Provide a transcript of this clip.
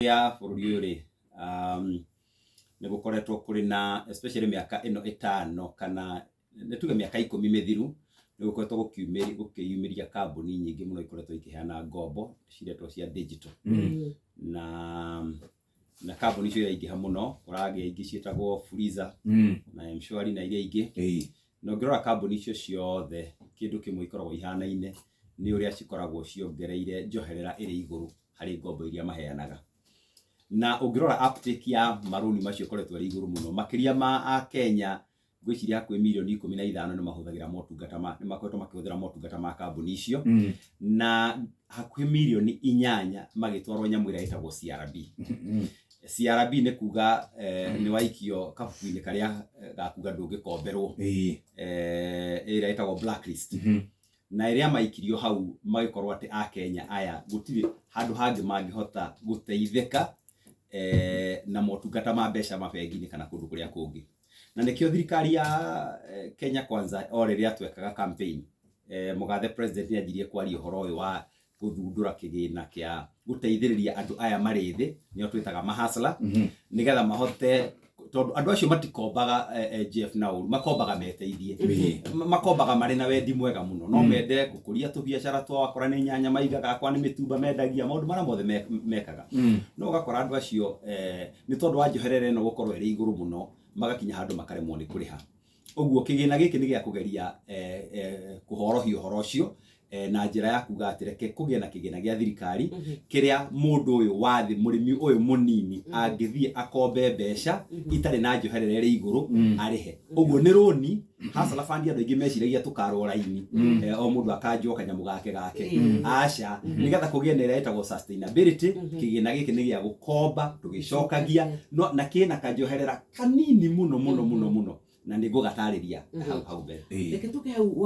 ya bũrũri ũyũ rĩ nĩ gũkoretwo kũrĩ na especially mĩaka ĩno ĩtano kana nĩtuge mĩaka 10 mĩthiru nĩ gũkoretwo gũkĩyumĩria kambuni nyingĩ mũno ikoretwo ikĩheana ngombo ciretwo cia digital na kambuni icio iraingĩha mũno ũragĩa ingĩ ciĩtagwo Fuliza na M-Shwari na iria ingĩ na ũngĩrora kambuni icio ciothe kĩndũ kĩmwe ikoragwo ihanaine nĩ ũrĩa cikoragwo ciongereire njoherera ĩrĩ igũrũ harĩ ngombo iria maheanaga. Na ũngĩrora uptake ya marũni macio koretwo ĩrĩ igũrũ mũno makĩria ma a Kenya gwĩciria hakuhĩ milioni 15 nĩ mahũthagĩra motungata nĩ makoretwo makĩhũthĩra motungata ma kambuni icio na hakuhĩ milioni 8 magĩtwarwo nyamũ ĩrĩa ĩtagwo CRB. CRB nĩ kuga nĩ waikio kabuku-inĩ karĩa gakuga ndũngĩkomberwo ĩrĩa ĩtagwo blacklist. Na ĩrĩa maikirio hau magĩkorwo atĩ a Kenya aya gũtirĩ handũ hangĩ mangĩhota gũteithĩka na motungata ma mbeca mabengi-inĩ kana kũndũ kũrĩa kũngĩ. Na nĩkĩo thirikari ya Kenya Kwanza o rĩrĩa twekaga campaign mũgathe president nĩ anjirie kwaria ũhoro ũyũ wa gũthundũra kĩgĩna kĩa gũteithĩrĩria andũ aya marĩ thĩ nĩo twĩtaga mahasla nĩgetha mahote tondũ andũ acio matikombaga Jeff na ũru makombaga meteithie makombaga marĩ na wendi mwega mũno no mende gũkũria tũbiacara twao akora nĩ nyanya maigaga akora nĩ mĩtumba mendagia maũndũ marĩa mothe mekaga no ũgakora andũ acio nĩ tondũ wa njoherera ĩno gũkorwo ĩrĩ igũrũ mũno magakinya handũ makaremwo nĩ kũrĩha. Ũguo kĩgĩna gĩkĩ nĩ gĩa kũgeria kũhorohia ũhoro ũcio na njĩra ya kuga atĩ reke kũgĩe na kĩgĩna gĩa thirikari kĩrĩa mũndũ ũyũ wa thĩ mũrĩmi ũyũ mũnini angĩthiĩ akombe mbeca itarĩ na njoherera ĩrĩ igũrũ arĩhe. Ũguo nĩ rũni hustler fund andũ aingĩ meciragia tũkarwo raini o mũndũ akanjwo kanyamũ gake aca nĩgetha kũgĩe na ĩrĩa ĩtagwo sustainability. Kĩgĩna gĩkĩ nĩ gĩa gũkomba tũgĩcokagia na kĩna kanjoherera kanini mũno na nĩ ngũgatarĩria hau mbere. Reke tũke hau